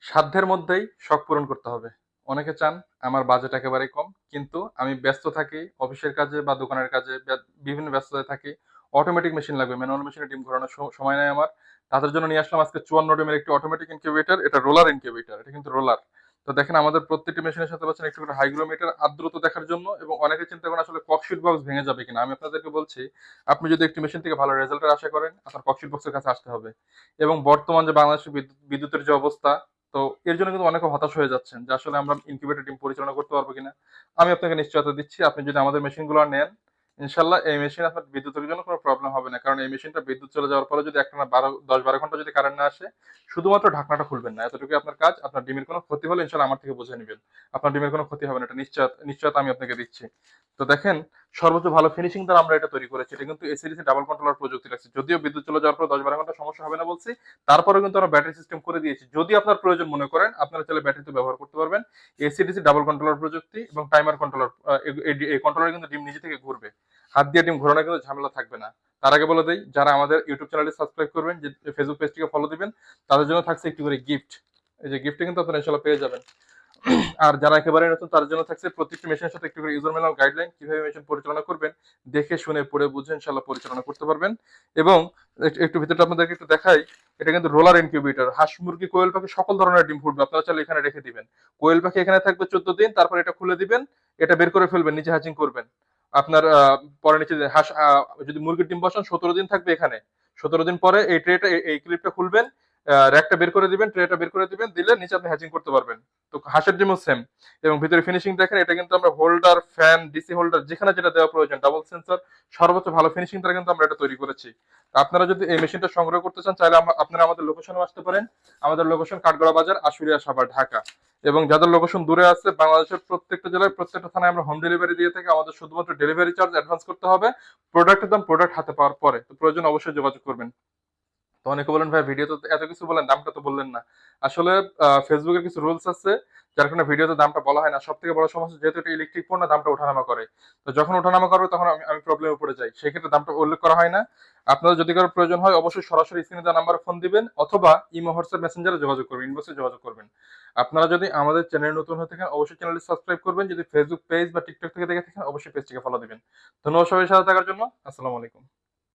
সাধ্যের মধ্যেই শখ পূরণ করতে হবে। অনেকে চান আমার বাজেট একেবারেই কম, কিন্তু আমি ব্যস্ত থাকি অফিসের কাজে বা দোকানের কাজে, বিভিন্ন ব্যস্ততায় থাকি। অটোমেটিক মেশিন লাগবে, ম্যানুয়াল মেশিনে ডিম ঘোরানোর সময় নাই আমার। তাদের জন্য নিয়ে আসলাম আজকে 54 ডিমের একটি অটোমেটিক ইনকিউবেটর। এটা রোলার ইনকিউবেটর, এটা কিন্তু রোলার। তো দেখেন আমাদের প্রত্যেকটি মেশিনের সাথে পাচ্ছেন একটু করে হাইগ্রোমিটার আর্দ্রতা দেখার জন্য, এবং অনেকে চিন্তা করেন আসলে ককশিট বক্স ভেঙে যাবে কিনা। আমি আপনাদেরকে বলছি, আপনি যদি একটি মেশিন থেকে ভালো রেজাল্টের আশা করেন, আপনার ককশিট বক্সের কাছে আসতে হবে। এবং বর্তমান যে বাংলাদেশের বিদ্যুতের যে অবস্থা, তো এর জন্য কিন্তু অনেকে হতাশ হয়ে যাচ্ছেন যে আসলে আমরা ইনকিউবেটর টিম পরিচালনা করতে পারবো কিনা। আমি আপনাকে নিশ্চয়তা দিচ্ছি, আপনি যদি আমাদের মেশিনগুলো নেন, ইনশাল্লাহ এই মেশিন আপনার বিদ্যুতের জন্য কোনো প্রবলেম হবে না। কারণ এই মেশিনটা বিদ্যুৎ চলে যাওয়ার পরে যদি একটানা 10-12 ঘন্টা যদি কারেন্ট না আসে, শুধুমাত্র ঢাকনাটা খুলবেন না, এতটুকু আপনার কাজ। আপনার ডিমের কোনো ক্ষতি হলে ইনশাল্লাহ আমার থেকে বুঝে নেবেন। আপনার ডিমের কোনো ক্ষতি হবে না, এটা নিশ্চয়তা আমি আপনাকে দিচ্ছি। তো দেখেন, সর্বোচ্চ ভালো ফিনিশিং দ্বারা আমরা এটা তৈরি করেছি। এটা কিন্তু এসিডিসি ডাবল কন্ট্রোলার প্রযুক্তি রাখছে। যদিও বিদ্যুৎ চলে যাওয়ার পর 10-12 ঘন্টা সমস্যা হবে না বলছি, তারপরেও কিন্তু আমরা ব্যাটারি সিস্টেম করে দিয়েছি। যদি আপনার প্রয়োজন মনে করেন, আপনারা চাইলে ব্যাটারিতে ব্যবহার করতে পারবেন। এসিডিসি ডাবল কন্ট্রোলার প্রযুক্তি এবং টাইমার কন্ট্রোলার। এই কন্ট্রোলার কিন্তু ডিম নিজে থেকে ঘুরবে, হাত দিয়ে ডিম ঘোরানোর কিন্তু ঝামেলা থাকবে না। তার আগে বলে দেই, যারা আমাদের ইউটিউব চ্যানেলটি সাবস্ক্রাইব করবেন, যে ফেসবুক পেজটিকে ফলো দিবেন, তাদের জন্য থাকছে একটি করে গিফট। এই যে গিফটে কিন্তু আপনারা ইনশাল্লাহ পেয়ে যাবেন। আর যারা একেবারে নতুন, তার জন্য থাকছে প্রত্যেকটি মেশিনের সাথে একটু করে ইউজার ম্যানুয়াল গাইডলাইন, কিভাবে মেশিন পরিচালনা করবেন দেখে শুনে পড়ে বুঝে ইনশাল্লাহ পরিচালনা করতে পারবেন। এবং একটু ভিতরটা আপনাদেরকে একটু দেখাই। এটা কিন্তু রোলার ইনকিউবেটর, হাঁস মুরগি কোয়েল পাখি সকল ধরনের ডিম ফুটবে। আপনারা চাইলে এখানে রেখে দিবেন। কোয়েল পাখি এখানে থাকবে 14 দিন, তারপর এটা খুলে দিবেন, এটা বের করে ফেলবেন, নিচে হ্যাচিং করবেন। আপনার পরে নিচে হাঁস, যদি মুরগির ডিম বসান 17 দিন থাকবে এখানে। 17 দিন পরে এই ট্রেটা, এই ক্লিপটা খুলবেন, র্যাকটা বের করে দিবেন, ট্রেটা বের করে দিবেন, দিলে নিচে আপনি হ্যাচিং করতে পারবেন। তো হাঁসের ডিমও সেম। এবং ভিতরে ফিনিশিং দেখেন, এটা কিন্তু আমরা হোল্ডার, ফ্যান, ডিসি হোল্ডার, যেখানে যেটা দেওয়া প্রয়োজন, ডাবল সেন্সর, সর্বোচ্চ ভালো ফিনিশিং দ্বারা কিন্তু আমরা এটা তৈরি করেছি। আপনারা যদি এই মেশিনটা সংগ্রহ করতে চান, চাইলে আপনারা আমাদের লোকেশনে আসতে পারেন। আমাদের লোকেশন কাঠগড়া বাজার, আশুলিয়া, সাভার, ঢাকা। এবং যাদের লোকেশন দূরে আছে, বাংলাদেশের প্রত্যেকটা জেলায় প্রত্যেকটা থানায় আমরা হোম ডেলিভারি দিয়ে থাকি। আমাদের শুধুমাত্র ডেলিভারি চার্জ অ্যাডভান্স করতে হবে, প্রোডাক্টের দাম প্রোডাক্ট হাতে পাওয়ার পরে। তো প্রয়োজন অবশ্যই যোগাযোগ করবেন। তো অনেকে বলেন, ভাই ভিডিওতে এত কিছু বলেন, দামটা তো বললেন না। আসলে ফেসবুকের কিছু রুলস আছে, যার কারণে ভিডিওতে দামটা বলা হয় না। সব থেকে বড় সমস্যা, যেহেতু এটা ইলেকট্রিক পণ্য, দামটা ওঠানামা করে। তো যখন ওঠানামা করবে, তখন আমি প্রবলেমে পড়ে যাই, সেই ক্ষেত্রে দামটা উল্লেখ করা হয় না। আপনাদের যদি কারো প্রয়োজন হয়, অবশ্যই সরাসরি স্ক্রিনে দেওয়া নাম্বারে ফোন দিবেন, অথবা ইমো, হোয়াটসঅ্যাপ, মেসেঞ্জারে যোগাযোগ করবেন, ইনবক্সে যোগাযোগ করবেন। আপনারা যদি আমাদের চ্যানেল নতুন হয়ে থাকেন, অবশ্যই চ্যানেলটি সাবস্ক্রাইব করবেন। যদি ফেসবুক পেজ বা টিকটক থেকে দেখে থাকেন, অবশ্যই পেজটিকে ফলো দিবেন। ধন্যবাদ সবাই সাথে থাকার জন্য। আসসালামু আলাইকুম।